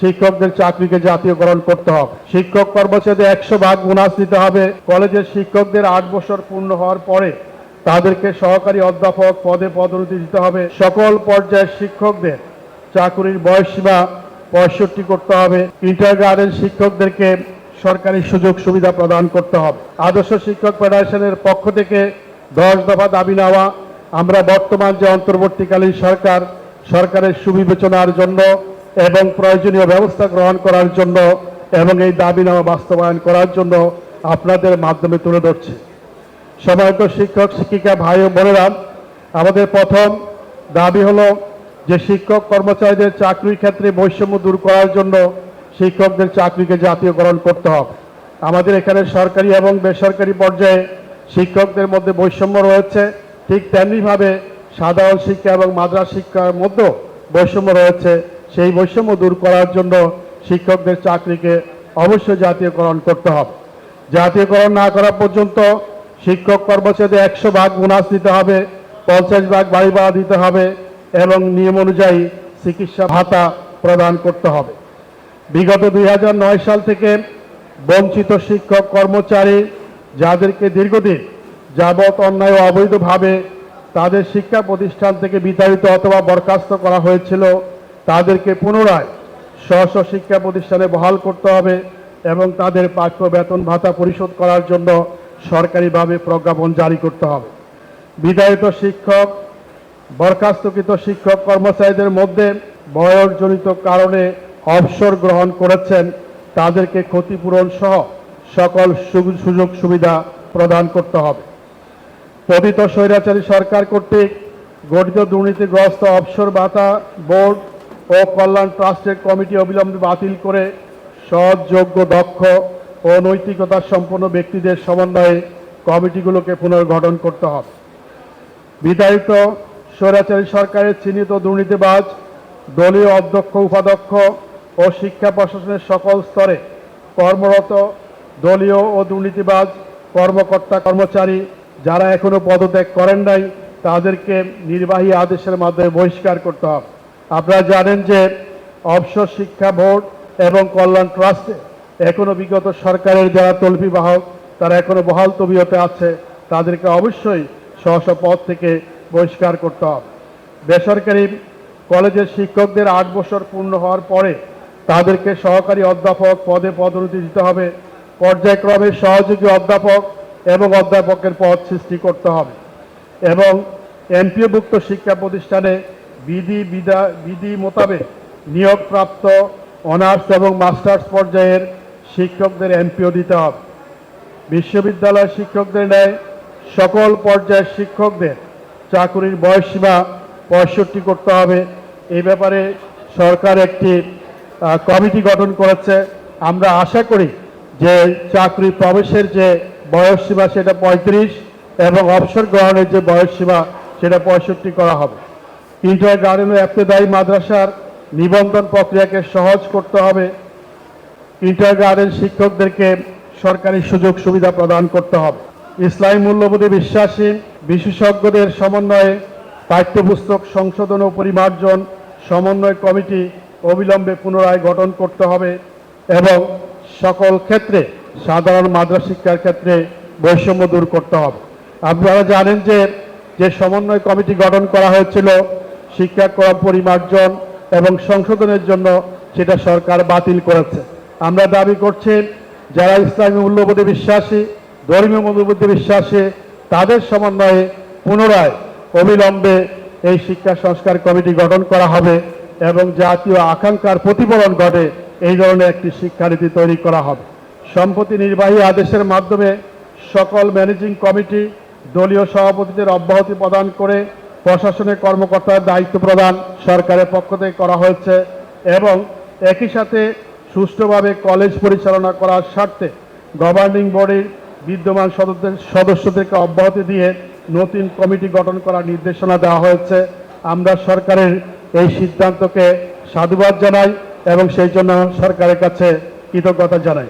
শিক্ষকদের চাকরিকে জাতীয়করণ করতে হবে। শিক্ষক কর্মচারীদের 100% বোনাস দিতে হবে। কলেজের শিক্ষকদের 8 বছর পূর্ণ হওয়ার পরে তাদেরকে সহকারী অধ্যাপক পদে পদোন্নতি দিতে হবে। সকল পর্যায়ের শিক্ষকদের চাকরির বয়সসীমা 65 করতে হবে। কিন্ডারগার্টেন শিক্ষকদেরকে সরকারি সুযোগ সুবিধা প্রদান করতে হবে। আদর্শ শিক্ষক ফেডারেশনের পক্ষ থেকে 10 দফা দাবি নেওয়া। আমরা বর্তমান যে অন্তর্বর্তীকালীন সরকারের সুবিবেচনার জন্য এবং প্রয়োজনীয় ব্যবস্থা গ্রহণ করার জন্য এবং এই দাবি নেওয়া বাস্তবায়ন করার জন্য আপনাদের মাধ্যমে তুলে ধরছি। সম্মানিত শিক্ষক শিক্ষিকা ভাই ও বোনেরা, আমাদের প্রথম দাবি হলো যে শিক্ষক কর্মচারীদের চাকরির ক্ষেত্রে বৈষম্য দূর করার জন্য শিক্ষকদের চাকরিকে জাতীয়করণ করতে হবে। আমাদের এখানে সরকারি এবং বেসরকারি পর্যায়ে শিক্ষকদের মধ্যে বৈষম্য রয়েছে, ঠিক তেমনিভাবে সাধারণ শিক্ষা এবং মাদ্রাসা শিক্ষার মধ্যেও বৈষম্য রয়েছে। সেই বৈষম্য দূর করার জন্য শিক্ষকদের চাকরিকে অবশ্যই জাতীয়করণ করতে হবে। জাতীয়করণ না করা পর্যন্ত শিক্ষক কর্মচারীদের 100% বোনাস দিতে হবে, 50% বাড়ি ভাড়া দিতে হবে এবং নিয়ম অনুযায়ী চিকিৎসা ভাতা প্রদান করতে হবে। বিগত 2009 সাল থেকে বঞ্চিত শিক্ষক কর্মচারী যাদেরকে দীর্ঘদিন যাবৎ অন্যায় ও অবৈধভাবে তাদের শিক্ষা প্রতিষ্ঠান থেকে বিতাড়িত অথবা বরখাস্ত করা হয়েছিল, তাদেরকে পুনরায় স্ব শিক্ষা প্রতিষ্ঠানে বহাল করতে হবে এবং তাদের প্রাপ্য বেতন ভাতা পরিশোধ করার জন্য সরকারিভাবে প্রজ্ঞাপন জারি করতে হবে। বিতাড়িত শিক্ষক বরখাস্তকৃত শিক্ষক কর্মচারীদের মধ্যে বয়সজনিত কারণে অবসর গ্রহণ করেছেন, তাদেরকে ক্ষতিপূরণ সহ সকল সুযোগ সুবিধা প্রদান করতে হবে। পতিত স্বৈরাচারী সরকার কর্তৃক গঠিত দুর্নীতিগ্রস্ত অবসর ভাতা বোর্ড ও কল্যাণ ট্রাস্টের কমিটি অবিলম্বে বাতিল করে সৎ, যোগ্য, দক্ষ ও নৈতিকতা সম্পন্ন ব্যক্তিদের সমন্বয়ে কমিটিগুলোকে পুনর্গঠন করতে হবে। বিতাড়িত স্বৈরাচারী সরকারের চিহ্নিত দুর্নীতিবাজ দলীয় অধ্যক্ষ, উপাধ্যক্ষ ও শিক্ষা প্রশাসনের সকল স্তরে কর্মরত দলীয় ও দুর্নীতিবাজ কর্মকর্তা কর্মচারী যারা এখনো পদত্যাগ করেন নাই, তাদেরকে নির্বাহী আদেশের মাধ্যমে বহিষ্কার করতে হবে। আপনারা জানেন যে অবসর শিক্ষা বোর্ড এবং কল্যাণ ট্রাস্টে এখনো বিগত সরকারের যারা তলবি বাহক তারা এখনো বহাল তবিয়তে আছে, তাদেরকে অবশ্যই স্ব পদ থেকে বহিষ্কার করতে হবে। বেসরকারি কলেজের শিক্ষকদের 8 বছর পূর্ণ হওয়ার পরে তাদেরকে সহকারী অধ্যাপক পদে পদোন্নতি দিতে হবে। পর্যায়ক্রমে সহযোগী অধ্যাপক এবং অধ্যাপকের পদ সৃষ্টি করতে হবে এবং এমপিওভুক্ত শিক্ষা প্রতিষ্ঠানে বিধি মোতাবেক নিয়োগপ্রাপ্ত অনার্স এবং মাস্টার্স পর্যায়ের শিক্ষকদের এমপিও দিতে হবে। বিশ্ববিদ্যালয় শিক্ষকদের ন্যায় সকল পর্যায়ের শিক্ষকদের চাকরির বয়সসীমা 65 করতে হবে। এই ব্যাপারে সরকার একটি কমিটি গঠন করেছে। আমরা আশা করি যে চাকরি প্রবেশের যে বয়সসীমা সেটা 35 এবং অবসর গ্রহণের যে বয়সসীমা সেটা 65 করা হবে। কিন্ডারগার্টেন ও ইবতেদায়ী মাদ্রাসার নিবন্ধন প্রক্রিয়াকে সহজ করতে হবে। কিন্ডারগার্টেন শিক্ষকদেরকে সরকারি সুযোগ সুবিধা প্রদান করতে হবে। ইসলামী মূল্যবোধে বিশ্বাসী বিশেষজ্ঞদের সমন্বয়ে পাঠ্যপুস্তক সংশোধন ও পরিমার্জন সমন্বয় কমিটি অবিলম্বে পুনরায় গঠন করতে হবে এবং সকল ক্ষেত্রে সাধারণ মাদ্রাসা শিক্ষার ক্ষেত্রে বৈষম্য দূর করতে হবে। আপনারা জানেন যে সমন্বয় কমিটি গঠন করা হয়েছিল শিক্ষাক্রম পরিমার্জন এবং সংশোধনের জন্য, সেটা সরকার বাতিল করেছে। আমরা দাবি করছি যারা ইসলামী মূল্যবোধে বিশ্বাসী, ধর্মীয় মূল্যবোধে বিশ্বাসী, তাদের সমন্বয়ে পুনরায় অবিলম্বে এই শিক্ষা সংস্কার কমিটি গঠন করা হবে এবং জাতীয় আকাঙ্ক্ষার প্রতিফলন ঘটে এই ধরনের একটি শিক্ষানীতি তৈরি করা হবে। সম্প্রতি নির্বাহী আদেশের মাধ্যমে সকল ম্যানেজিং কমিটি দলীয় সভাপতিদের অব্যাহতি প্রদান করে প্রশাসনের কর্মকর্তার দায়িত্ব প্রদান সরকারের পক্ষ থেকে করা হয়েছে এবং একই সাথে সুষ্ঠুভাবে কলেজ পরিচালনা করার স্বার্থে গভর্নিং বডির বিদ্যমান সদস্যদেরকে অব্যাহতি দিয়ে নতুন কমিটি গঠন করার নির্দেশনা দেওয়া হয়েছে। আমরা সরকারের এই সিদ্ধান্তকে সাধুবাদ জানাই এবং সেই জন্য সরকারের কাছে কৃতজ্ঞতা জানাই।